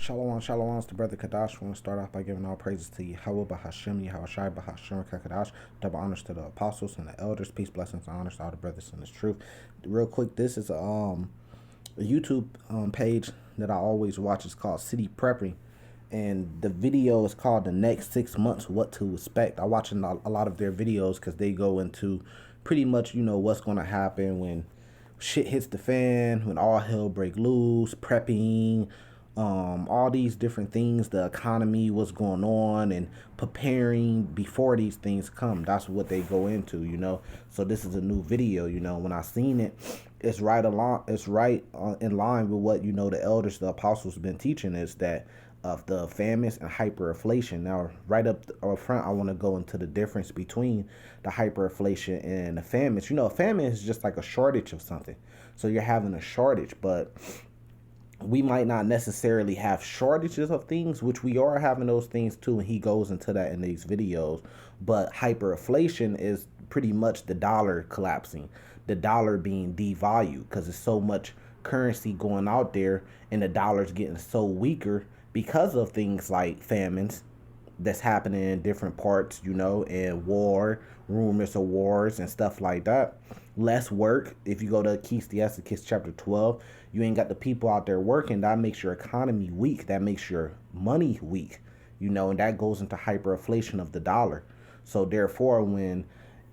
Shalom, shalom, it's the brother Kadash. We want to start off by giving all praises to Yahweh, Bahashem, Yahushai, Bahashem, Kadash, double honors to the apostles and the elders, peace, blessings, and honors to all the brothers in this truth. Real quick, this is a YouTube page that I always watch. It's called City Prepping, and the video is called The Next 6 Months, What to Expect. I watch a lot of their videos because they go into pretty much, what's going to happen when shit hits the fan, when all hell break loose, prepping, all these different things, the economy, what's going on, and preparing before these things come. That's what they go into. So this is a new video. When I seen it, it's right in line with what the elders, the apostles, have been teaching, is that of the famines and hyperinflation. Now, right up front, I want to go into the difference between the hyperinflation and the famines. A famine is just like a shortage of something. So you're having a shortage, but we might not necessarily have shortages of things, which we are having those things too, and he goes into that in these videos. But hyperinflation is pretty much the dollar collapsing, the dollar being devalued, because there's so much currency going out there and the dollar's getting so weaker because of things like famines that's happening in different parts, and rumors of wars and stuff like that. Less work. If you go to Ecclesiastes chapter 12, you ain't got the people out there working. That makes your economy weak. That makes your money weak, and that goes into hyperinflation of the dollar. So therefore, when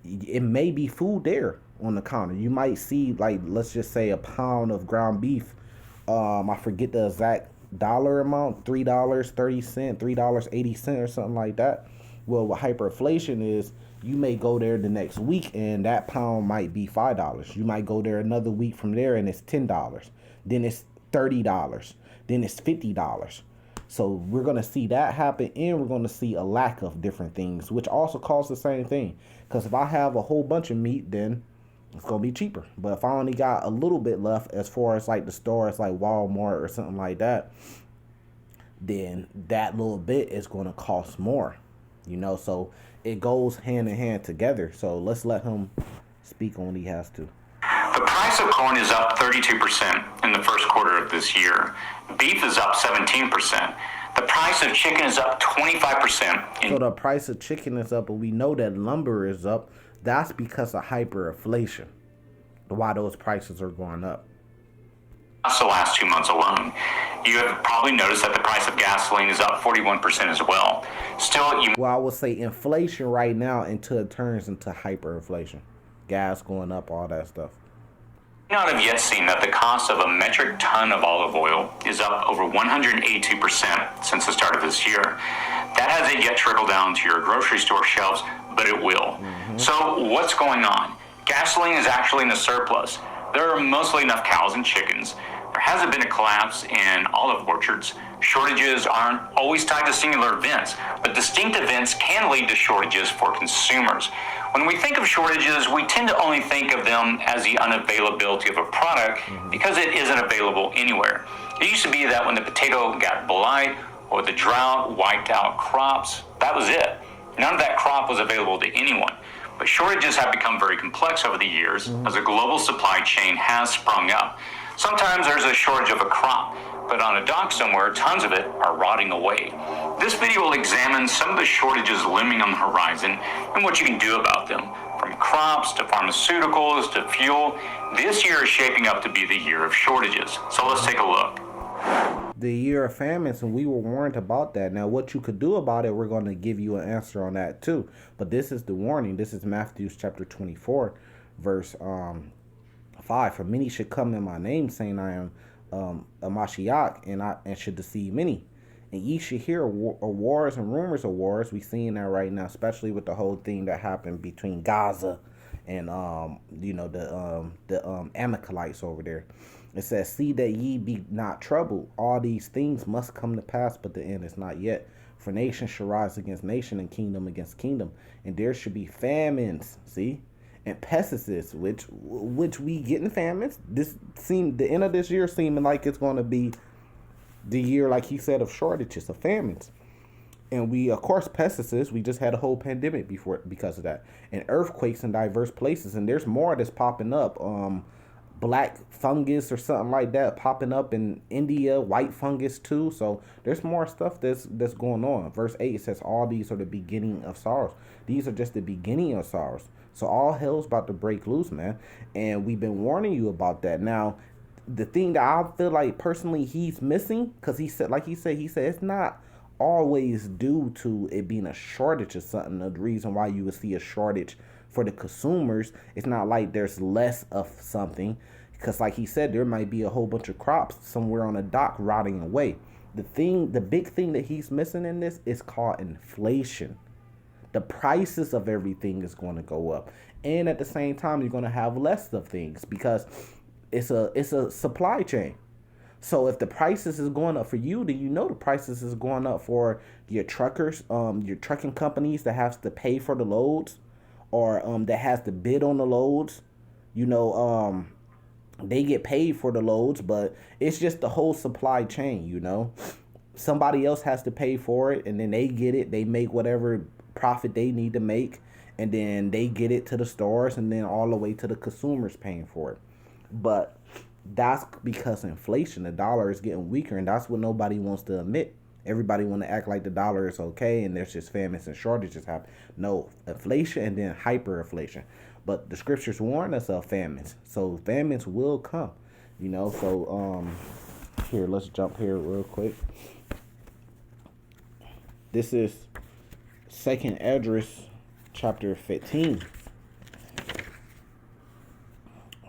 it may be food there on the counter, you might see, like, let's just say a pound of ground beef. I forget the exact dollar amount, $3.30, $3.80 or something like that. Well, what hyperinflation is, you may go there the next week and that pound might be $5. You might go there another week from there and it's $10. Then it's $30. Then it's $50. So we're going to see that happen, and we're going to see a lack of different things, which also causes the same thing. Because if I have a whole bunch of meat, then it's going to be cheaper. But if I only got a little bit left, as far as like the stores like Walmart or something like that, then that little bit is going to cost more. So it goes hand in hand together. So let's let him speak on what he has to. The price of corn is up 32% in the first quarter of this year. Beef is up 17%. The price of chicken is up 25%. So the price of chicken is up, but we know that lumber is up. That's because of hyperinflation, why those prices are going up. The last 2 months alone. You have probably noticed that the price of gasoline is up 41% as well. Well, I would say inflation right now until it turns into hyperinflation. Gas going up, all that stuff. You not have yet seen that the cost of a metric ton of olive oil is up over 182% since the start of this year. That hasn't yet trickled down to your grocery store shelves, but it will. So what's going on? Gasoline is actually in a surplus. There are mostly enough cows and chickens. There hasn't been a collapse in olive orchards. Shortages aren't always tied to singular events, but distinct events can lead to shortages for consumers. When we think of shortages, we tend to only think of them as the unavailability of a product because it isn't available anywhere. It used to be that when the potato got blight or the drought wiped out crops, that was it. None of that crop was available to anyone. But shortages have become very complex over the years as a global supply chain has sprung up. Sometimes there's a shortage of a crop, but on a dock somewhere, tons of it are rotting away. This video will examine some of the shortages looming on the horizon and what you can do about them. From crops to pharmaceuticals to fuel, this year is shaping up to be the year of shortages. So let's take a look. The year of famines, and we were warned about that. Now, what you could do about it, we're going to give you an answer on that too. But this is the warning. This is Matthew chapter 24, verse 5. For many should come in my name, saying I am a Mashiach, and should deceive many. And ye should hear wars and rumors of wars. We seeing that right now, especially with the whole thing that happened between Gaza and the Amalekites over there. It says, see that ye be not troubled. All these things must come to pass, but the end is not yet. For nation shall rise against nation, and kingdom against kingdom. And there should be famines, see? And pestilences, which we getting famines. The end of this year seeming like it's going to be the year, like he said, of shortages, of famines. And we, of course, pestilences, we just had a whole pandemic because of that. And earthquakes in diverse places. And there's more that's popping up. black fungus or something like that popping up in India, white fungus too. So there's more stuff that's going on. Verse 8 says all these are the beginning of sorrows. These are just the beginning of sorrows. So all hell's about to break loose, man. And we've been warning you about that. Now, the thing that I feel like personally he's missing, because he said, like he said it's not always due to it being a shortage of something. The reason why you would see a shortage for the consumers, it's not like there's less of something, because like he said, there might be a whole bunch of crops somewhere on a dock rotting away. The big thing that he's missing in this is called inflation. The prices of everything is going to go up, and at the same time you're going to have less of things because it's a supply chain. So if the prices is going up for you, then you know the prices is going up for your truckers, your trucking companies that has to pay for the loads, or that has to bid on the loads. You know, they get paid for the loads, but it's just the whole supply chain. You know, somebody else has to pay for it, and then they get it. They make whatever profit they need to make, and then they get it to the stores, and then all the way to the consumers paying for it. But that's because inflation, the dollar is getting weaker, and that's what nobody wants to admit. Everybody want to act like the dollar is okay and there's just famines and shortages happen. No, inflation and then hyperinflation. But the scriptures warn us of famines, so famines will come. You know, so here, let's jump here real quick. This is Second Esdras chapter 15.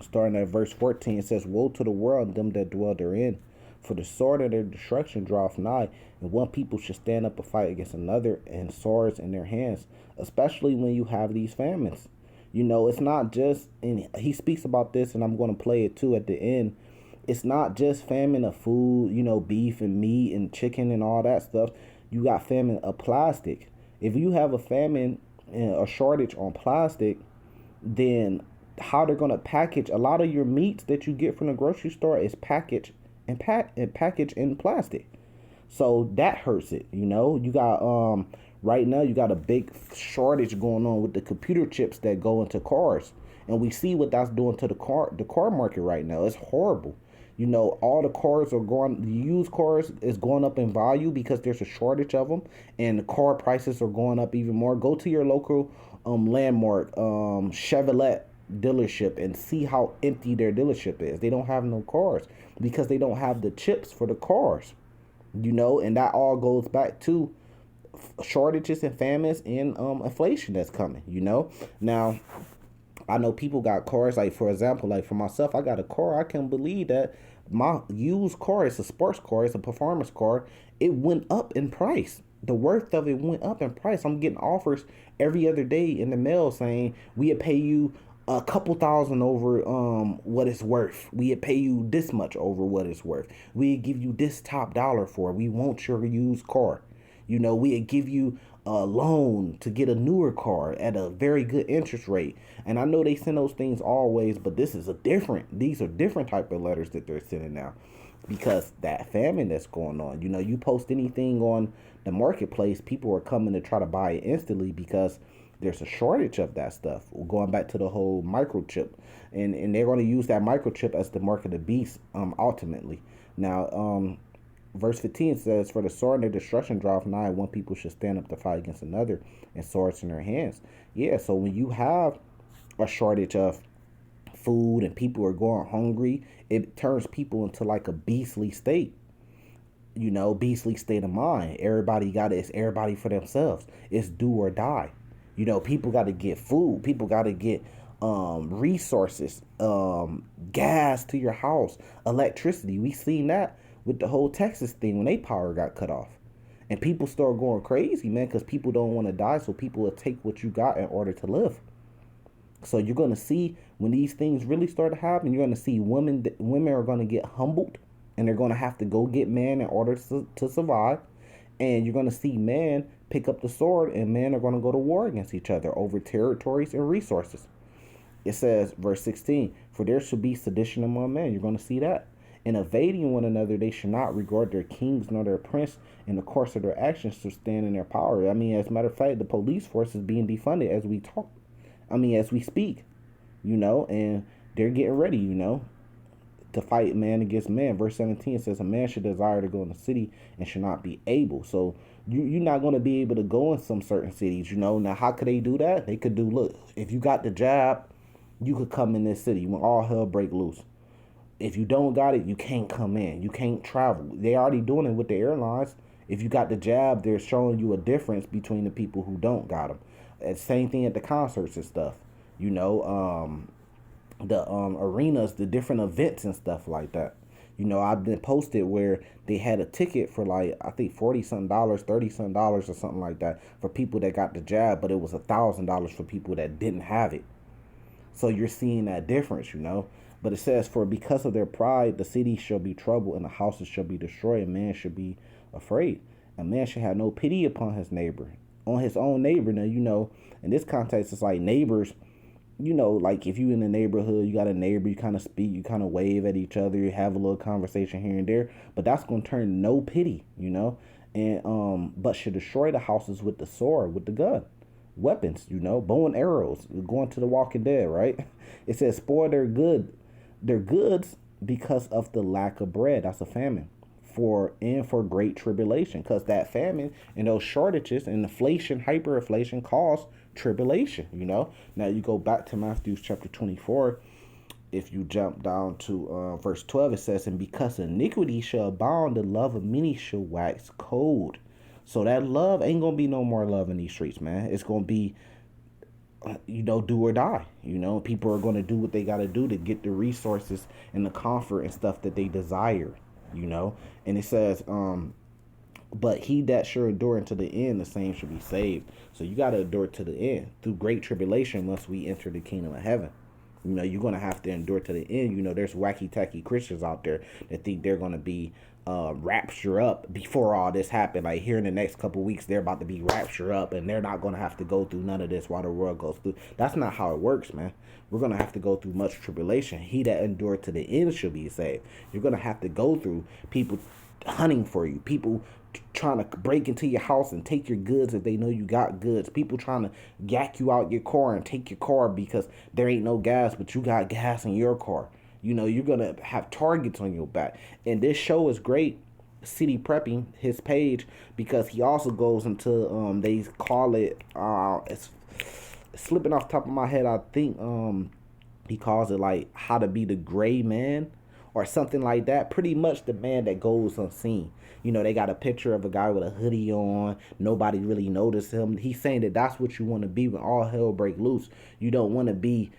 Starting at verse 14, it says, woe to the world and them that dwell therein, for the sword of their destruction draweth nigh, and one people should stand up and fight against another, and swords in their hands, especially when you have these famines. You know, it's not just, and he speaks about this, and I'm going to play it too at the end. It's not just famine of food, you know, beef and meat and chicken and all that stuff. You got famine of plastic. If you have a famine, a shortage on plastic, then how they're gonna package a lot of your meats that you get from the grocery store is packaged and packaged in plastic. So that hurts it. You know, you got right now you got a big shortage going on with the computer chips that go into cars, and we see what that's doing to the car market right now. It's horrible. You know, all the cars are going, the used cars is going up in value because there's a shortage of them, and the car prices are going up even more. Go to your local landmark Chevrolet dealership and see how empty their dealership is. They don't have no cars because they don't have the chips for the cars. You know, and that all goes back to shortages and famines and inflation that's coming. You know, now I know people got cars, like for example, like for myself, I got a car. I can't believe that my used car, it's a sports car, it's a performance car, it went up in price. The worth of it went up in price. I'm getting offers every other day in the mail saying we'll pay you a couple thousand over what it's worth. We'll pay you this much over what it's worth. We'll give you this top dollar for it. We want your used car. You know, we'll give you a loan to get a newer car at a very good interest rate. And I know they send those things always, but these are different type of letters that they're sending now, because that famine that's going on. You know, you post anything on the marketplace, people are coming to try to buy it instantly because there's a shortage of that stuff. We're going back to the whole microchip, and they're going to use that microchip as the mark of the beast ultimately. Now, verse 15 says, for the sword and their destruction draweth nigh, one people should stand up to fight against another, and swords in their hands. Yeah, so when you have a shortage of food and people are going hungry, it turns people into like a beastly state. You know, beastly state of mind. It's everybody for themselves. It's do or die. You know, people got to get food. People got to get resources, gas to your house, electricity. We seen that with the whole Texas thing when they power got cut off. And people start going crazy, man, because people don't want to die, so people will take what you got in order to live. So you're going to see when these things really start to happen, you're going to see women are going to get humbled, and they're going to have to go get men in order to survive. And you're going to see men pick up the sword, and men are going to go to war against each other over territories and resources. It says, verse 16, for there shall be sedition among men. You're going to see that. In evading one another, they should not regard their kings nor their prince in the course of their actions to stand in their power. I mean, as a matter of fact, the police force is being defunded as we talk. As we speak, you know, and they're getting ready, you know. to fight man against man. Verse 17 says a man should desire to go in the city and should not be able. So you're not going to be able to go in some certain cities, you know. Now, how could they do that? They could do, look, if you got the jab, you could come in this city when all hell break loose. If you don't got it, you can't come in. You can't travel. They already doing it with the airlines. If you got the jab, they're showing you a difference between the people who don't got them. And same thing at the concerts and stuff. You know, the arenas, the different events and stuff like that. You know, I've been posted where they had a ticket for like, I think $40 something, $30 something or something like that for people that got the jab, but it was $1,000 for people that didn't have it. So you're seeing that difference, you know. But it says, for because of their pride, the city shall be troubled and the houses shall be destroyed, and man should be afraid. A man should have no pity upon his neighbor, on his own neighbor. Now, you know, in this context, it's like neighbors, you know, like if you in the neighborhood, you got a neighbor, you kind of speak, you kind of wave at each other, you have a little conversation here and there, but that's going to turn no pity, you know. And but should destroy the houses with the sword, with the gun, weapons, you know, bow and arrows, going to the Walking Dead, right? It says spoil their goods because of the lack of bread. That's a famine. For great tribulation, because that famine and those shortages and inflation, hyperinflation cause tribulation, you know. Now you go back to Matthew chapter 24. If you jump down to verse 12, it says, and because iniquity shall abound, the love of many shall wax cold. So that love ain't gonna be no more love in these streets, man. It's gonna be, you know, do or die. You know, people are gonna do what they gotta do to get the resources and the comfort and stuff that they desire, you know. And it says, but he that shall endure unto the end, the same shall be saved. So you got to endure to the end. Through great tribulation must we enter the kingdom of heaven. You know, you're going to have to endure to the end. You know, there's wacky tacky Christians out there that think they're going to be rapture up before all this happened. Like here in the next couple of weeks, they're about to be rapture up and they're not going to have to go through none of this while the world goes through. That's not how it works, man. We're going to have to go through much tribulation. He that endured to the end shall be saved. You're going to have to go through people hunting for you, people trying to break into your house and take your goods if they know you got goods, people trying to yak you out your car and take your car because there ain't no gas, but you got gas in your car. You know, you're going to have targets on your back. And this show is great, City Prepping, his page, because he also goes into, they call it, it's slipping off the top of my head, I think he calls it like how to be the gray man or something like that. Pretty much the man that goes unseen. You know, they got a picture of a guy with a hoodie on. Nobody really noticed him. He's saying that that's what you want to be when all hell break loose. You don't want to be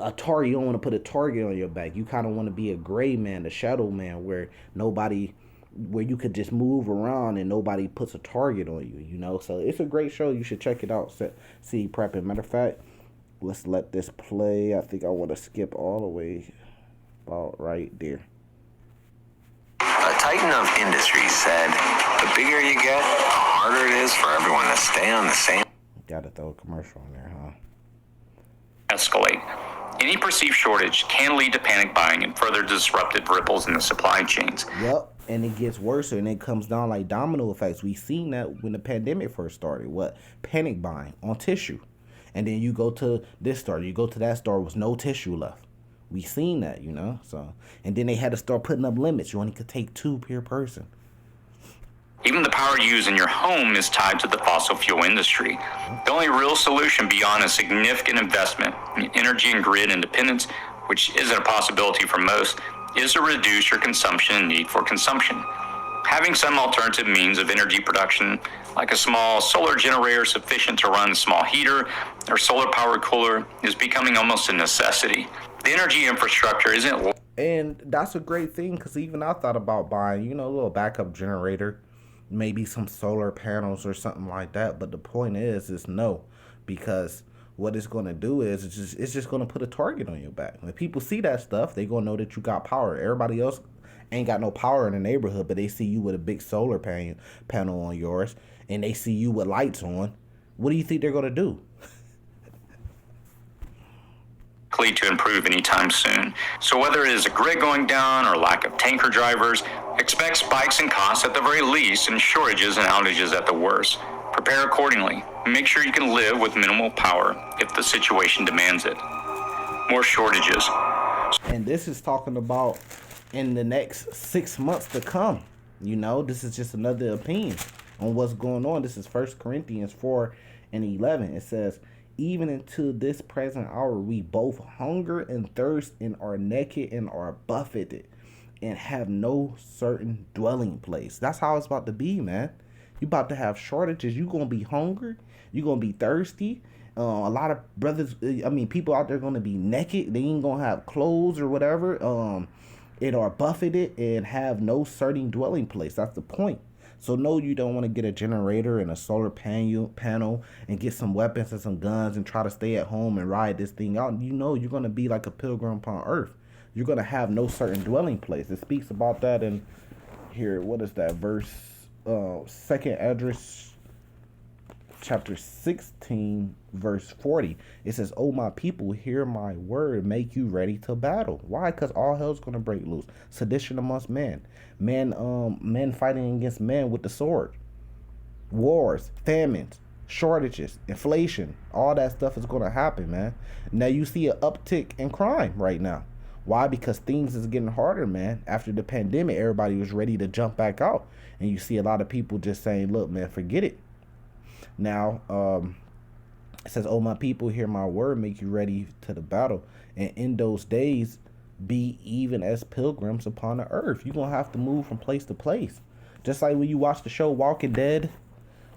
a target. You don't want to put a target on your back. You kind of want to be a gray man, a shadow man, where you could just move around and nobody puts a target on you, you know. So it's a great show. You should check it out. See Prepping. Matter of fact, let's let this play. I think I want to skip all the way about right there. A titan of industry said, the bigger you get, the harder it is for everyone to stay on the same. Gotta throw a commercial in there, huh? Escalate. Any perceived shortage can lead to panic buying and further disrupted ripples in the supply chains. Yep, and it gets worse and it comes down like domino effects. We seen that when the pandemic first started. What? Panic buying on tissue. And then you go to this store, you go to that store with no tissue left. We seen that, you know. So, and then they had to start putting up limits. You only could take 2 per person. Even the power you use in your home is tied to the fossil fuel industry. The only real solution beyond a significant investment in energy and grid independence, which isn't a possibility for most, is to reduce your consumption and need for consumption. Having some alternative means of energy production, like a small solar generator sufficient to run a small heater or solar-powered cooler, is becoming almost a necessity. The energy infrastructure isn't... And that's a great thing, because even I thought about buying, you know, a little backup generator, maybe some solar panels or something like that. But the point is no, because what it's going to do is it's just going to put a target on your back. When people see that stuff, they going to know that you got power. Everybody else ain't got no power in the neighborhood, but they see you with a big solar panel on yours, and they see you with lights on. What do you think they're going to do? To improve anytime soon. So whether it is a grid going down or lack of tanker drivers, expect spikes in costs at the very least and shortages and outages at the worst. Prepare accordingly. Make sure you can live with minimal power if the situation demands it. More shortages. And this is talking about in the next 6 months to come. This is just another opinion on what's going on. This is 1 Corinthians 4:11. It says, even into this present hour, we both hunger and thirst and are naked and are buffeted and have no certain dwelling place. That's how it's about to be, man. You about to have shortages. You going to be hungry. You going to be thirsty. A lot of people out there going to be naked. They ain't going to have clothes or whatever. It are buffeted and have no certain dwelling place. That's the point. So no, you don't want to get a generator and a solar panel and get some weapons and some guns and try to stay at home and ride this thing out. You're going to be like a pilgrim upon earth. You're going to have no certain dwelling place. It speaks about that in here. What is that verse? Second Address chapter 16 verse 40. It says, oh my people, hear my word, make you ready to battle. Why? Because all hell's gonna break loose. Sedition amongst men fighting against men with the sword, wars, famines, shortages, inflation, all that stuff is gonna happen, man. Now you see an uptick in crime right now. Why? Because things is getting harder, man. After the pandemic, everybody was ready to jump back out, and you see a lot of people just saying, look, man, forget it. Now, it says, oh, my people, hear my word, make you ready to the battle. And in those days, be even as pilgrims upon the earth. You're going to have to move from place to place. Just like when you watch the show Walking Dead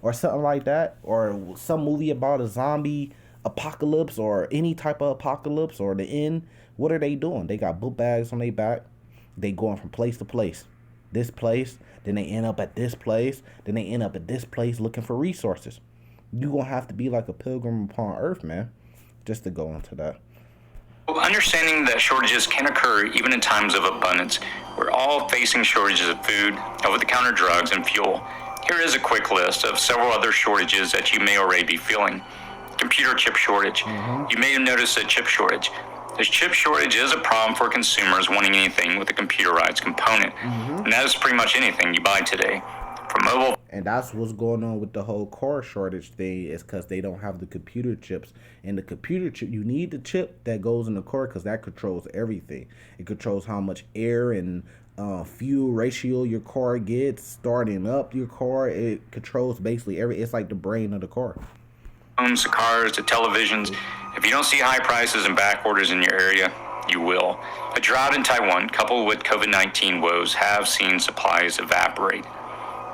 or something like that, or some movie about a zombie apocalypse or any type of apocalypse or the end. What are they doing? They got book bags on their back. They going from place to place. This place, then they end up at this place, then they end up at this place looking for resources. You're going to have to be like a pilgrim upon earth, man, just to go into that. Well, understanding that shortages can occur even in times of abundance, we're all facing shortages of food, over-the-counter drugs, and fuel. Here is a quick list of several other shortages that you may already be feeling. Computer chip shortage. You may have noticed a chip shortage. This chip shortage is a problem for consumers wanting anything with a computerized component. And that is pretty much anything you buy today. From mobile. And that's what's going on with the whole core shortage thing, is because they don't have the computer chips. And the computer chip, you need the chip that goes in the core because that controls everything. It controls how much air and fuel ratio your car gets, starting up your car. It controls basically it's like the brain of the car. Homes, to cars, to televisions. If you don't see high prices and back orders in your area, you will. A drought in Taiwan, coupled with COVID-19 woes, have seen supplies evaporate.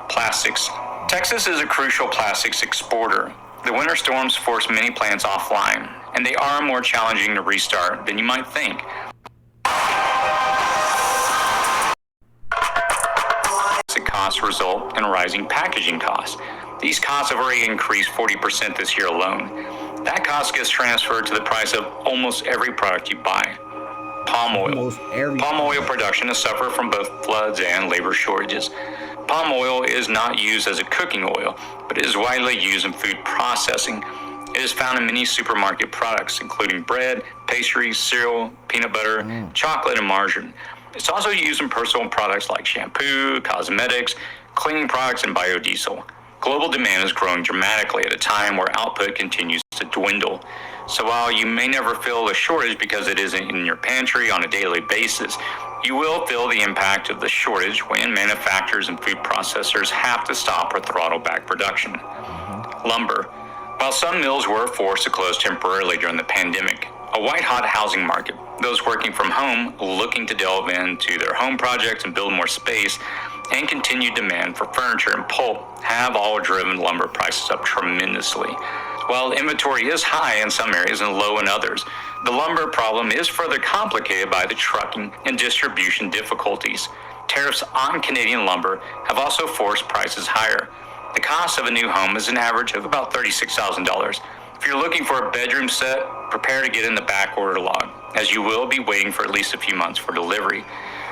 Plastics. Texas is a crucial plastics exporter. The winter storms forced many plants offline, and they are more challenging to restart than you might think. Plastic costs result in rising packaging costs. These costs have already increased 40% this year alone. That cost gets transferred to the price of almost every product you buy. Palm oil. Palm oil production has suffered from both floods and labor shortages. Palm oil is not used as a cooking oil, but it is widely used in food processing. It is found in many supermarket products, including bread, pastries, cereal, peanut butter, chocolate, and margarine. It's also used in personal products like shampoo, cosmetics, cleaning products, and biodiesel. Global demand is growing dramatically at a time where output continues to dwindle. So while you may never feel a shortage because it isn't in your pantry on a daily basis, you will feel the impact of the shortage when manufacturers and food processors have to stop or throttle back production. Lumber. While some mills were forced to close temporarily during the pandemic, a white-hot housing market, those working from home looking to delve into their home projects and build more space, and continued demand for furniture and pulp have all driven lumber prices up tremendously. While inventory is high in some areas and low in others, the lumber problem is further complicated by the trucking and distribution difficulties. Tariffs on Canadian lumber have also forced prices higher. The cost of a new home is an average of about $36,000. If you're looking for a bedroom set, prepare to get in the back order log, as you will be waiting for at least a few months for delivery.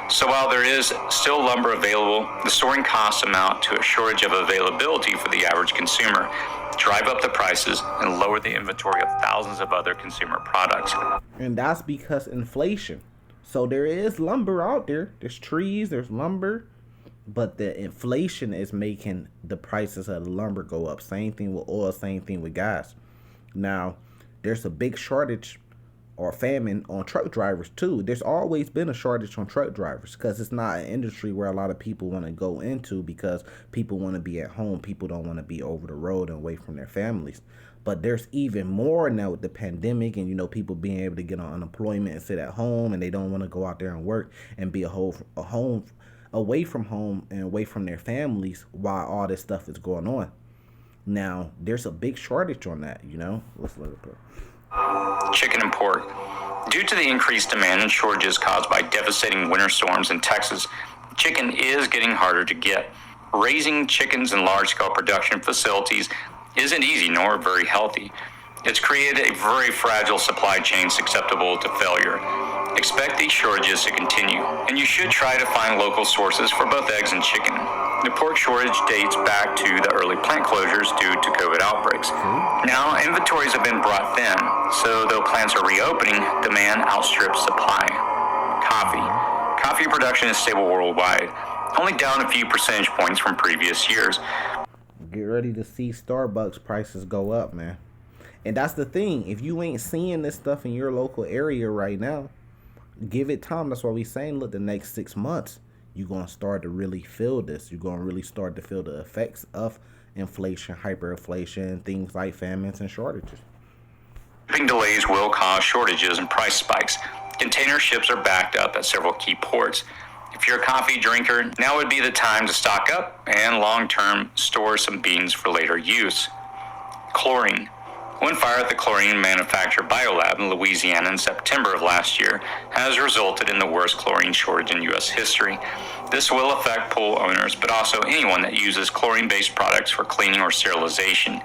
So while there is still lumber available, the soaring costs amount to a shortage of availability for the average consumer, drive up the prices, and lower the inventory of thousands of other consumer products. And that's because inflation. So there is lumber out there. There's trees, there's lumber, but the inflation is making the prices of the lumber go up. Same thing with oil, same thing with gas. Now, there's a big shortage or famine on truck drivers too. There's always been a shortage on truck drivers because it's not an industry where a lot of people want to go into because people want to be at home. People don't want to be over the road and away from their families. But there's even more now with the pandemic and, people being able to get on unemployment and sit at home and they don't want to go out there and work and be a home away from home and away from their families while all this stuff is going on. Now, there's a big shortage on that, Let's look at it. Chicken and pork. Due to the increased demand and shortages caused by devastating winter storms in Texas, chicken is getting harder to get. Raising chickens in large-scale production facilities isn't easy nor very healthy. It's created a very fragile supply chain susceptible to failure. Expect these shortages to continue, and you should try to find local sources for both eggs and chicken. The pork shortage dates back to the early plant closures due to COVID outbreaks. Now, inventories have been brought thin, so though plants are reopening, demand outstrips supply. Coffee. Coffee production is stable worldwide, only down a few percentage points from previous years. Get ready to see Starbucks prices go up, man. And that's the thing. If you ain't seeing this stuff in your local area right now, give it time. That's why we saying, look, the next 6 months, you're going to start to really feel this. You're going to really start to feel the effects of inflation, hyperinflation, things like famines and shortages. Shipping delays will cause shortages and price spikes. Container ships are backed up at several key ports. If you're a coffee drinker, now would be the time to stock up and long-term store some beans for later use. Chlorine. One fire at the chlorine manufacturer Biolab in Louisiana in September of last year has resulted in the worst chlorine shortage in U.S. history. This will affect pool owners, but also anyone that uses chlorine-based products for cleaning or sterilization.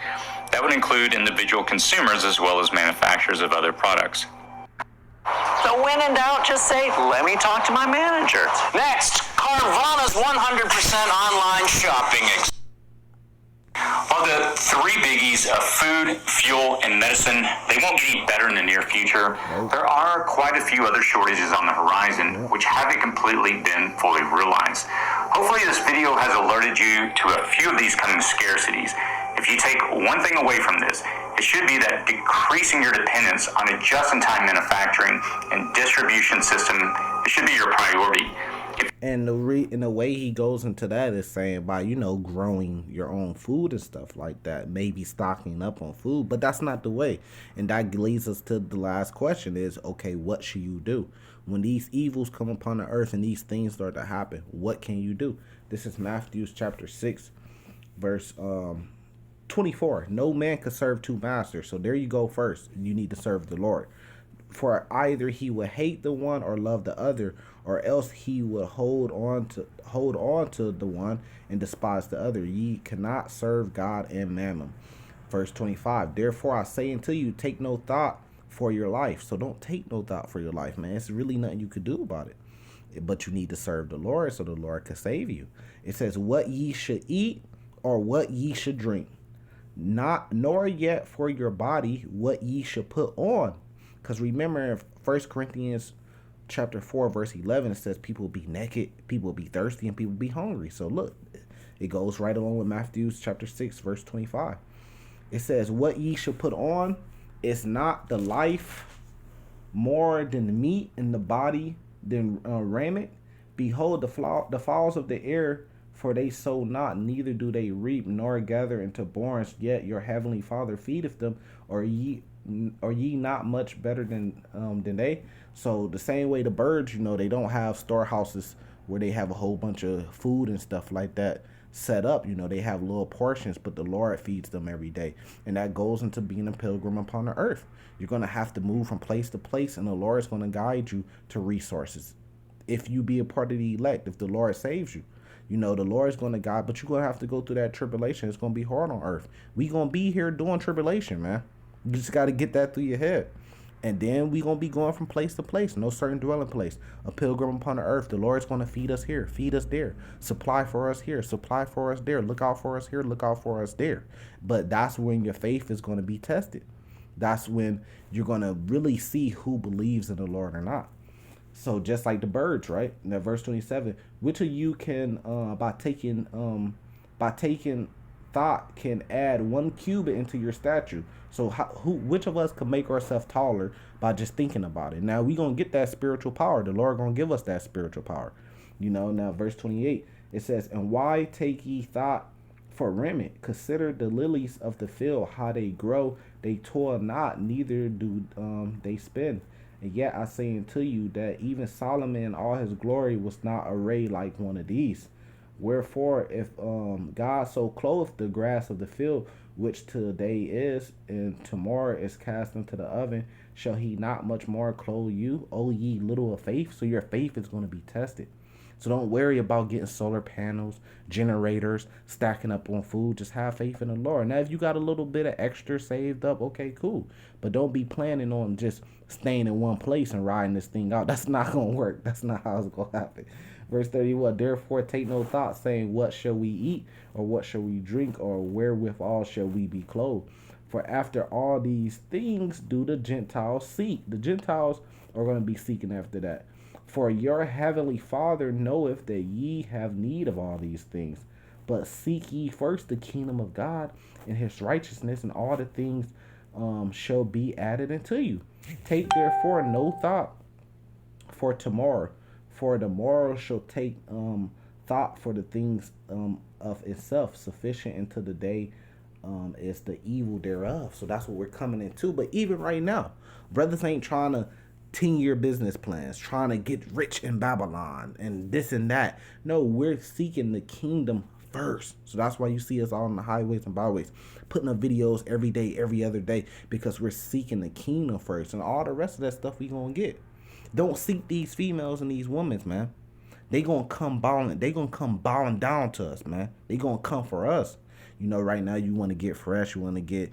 That would include individual consumers as well as manufacturers of other products. So when in doubt, just say, let me talk to my manager. Next, Carvana's 100% online shopping experience. While the three biggies of food, fuel, and medicine, they won't get any better in the near future, there are quite a few other shortages on the horizon which haven't completely been fully realized. Hopefully this video has alerted you to a few of these coming scarcities. If you take one thing away from this, it should be that decreasing your dependence on a just-in-time manufacturing and distribution system, it should be your priority. And the way he goes into that is saying by, growing your own food and stuff like that, maybe stocking up on food, but that's not the way. And that leads us to the last question is, okay, what should you do? When these evils come upon the earth and these things start to happen, what can you do? This is Matthew chapter 6, verse 24. No man can serve two masters. So there you go first. You need to serve the Lord. For either he will hate the one or love the other, or else he will hold on to the one and despise the other. Ye cannot serve God and mammon. Verse 25. Therefore I say unto you, take no thought for your life. So don't take no thought for your life, man. It's really nothing you could do about it. But you need to serve the Lord so the Lord can save you. It says, what ye should eat or what ye should drink, not nor yet for your body what ye should put on. Because remember, in 1 Corinthians chapter 4, verse 11, it says people will be naked, people will be thirsty, and people will be hungry. So look, it goes right along with Matthew chapter 6, verse 25. It says, what ye should put on is not the life more than the meat, and the body than raiment. Behold, the fowls of the air, for they sow not, neither do they reap, nor gather into barns, yet your heavenly Father feedeth them. Are ye not much better than they? So the same way the birds, they don't have storehouses where they have a whole bunch of food and stuff like that set up. They have little portions, but the Lord feeds them every day. And that goes into being a pilgrim upon the earth. You're going to have to move from place to place, and the Lord is going to guide you to resources. If you be a part of the elect, if the Lord saves you, the Lord is going to guide, but you're going to have to go through that tribulation. It's going to be hard on earth. We going to be here doing tribulation, man. You just got to get that through your head. And then we going to be going from place to place. No certain dwelling place. A pilgrim upon the earth. The Lord's going to feed us here. Feed us there. Supply for us here. Supply for us there. Look out for us here. Look out for us there. But that's when your faith is going to be tested. That's when you're going to really see who believes in the Lord or not. So just like the birds, right? In that verse 27, which of you can, by taking thought can add 1 cubit into your stature. So which of us could make ourselves taller by just thinking about it? Now we gonna get that spiritual power. The Lord gonna give us that spiritual power. Now verse 28, it says, "And why take ye thought for raiment? Consider the lilies of the field, how they grow. They toil not, neither do they spin. And yet I say unto you that even Solomon in all his glory was not arrayed like one of these. Wherefore, if God so clothed the grass of the field, which today is, and tomorrow is cast into the oven, shall he not much more clothe you, O ye little of faith?" So your faith is going to be tested. So don't worry about getting solar panels, generators, stacking up on food. Just have faith in the Lord. Now, if you got a little bit of extra saved up, okay, cool. But don't be planning on just staying in one place and riding this thing out. That's not going to work. That's not how it's going to happen. Verse 31, "Therefore take no thought, saying, what shall we eat? Or what shall we drink? Or wherewithal shall we be clothed? For after all these things do the Gentiles seek." The Gentiles are going to be seeking after that. "For your heavenly Father knoweth that ye have need of all these things. But seek ye first the kingdom of God and his righteousness, and all the things shall be added unto you. Take therefore no thought for tomorrow, for the morrow shall take thought for the things of itself. Sufficient unto the day is the evil thereof." So that's what we're coming into. But even right now, brothers ain't trying to 10-year business plans, trying to get rich in Babylon and this and that. No, we're seeking the kingdom first. So that's why you see us all on the highways and byways, putting up videos every day, every other day, because we're seeking the kingdom first, and all the rest of that stuff we gonna get. Don't seek these females and these women, man. They gonna come bowing. They gonna come bowing down to us, man. They gonna come for us. Right now you want to get fresh. You want to get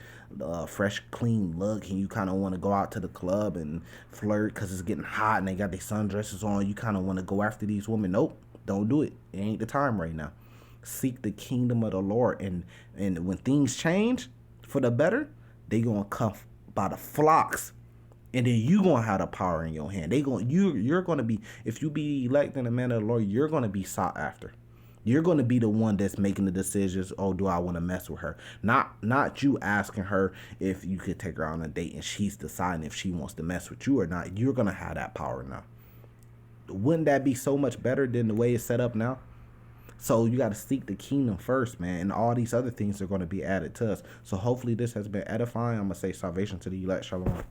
fresh, clean look, and you kind of want to go out to the club and flirt because it's getting hot and they got their sundresses on. You kind of want to go after these women. Nope, don't do it. It ain't the time right now. Seek the kingdom of the Lord, and when things change for the better, they gonna come by the flocks. And then you gonna have the power in your hand. You're gonna be, if you be elected a man of the Lord, you're gonna be sought after. You're gonna be the one that's making the decisions. Oh, do I want to mess with her? Not you asking her if you could take her on a date and she's deciding if she wants to mess with you or not. You're gonna have that power now. Wouldn't that be so much better than the way it's set up now? So you got to seek the kingdom first, man, and all these other things are going to be added to us. So hopefully this has been edifying. I'm gonna say salvation to the elect. Shalom.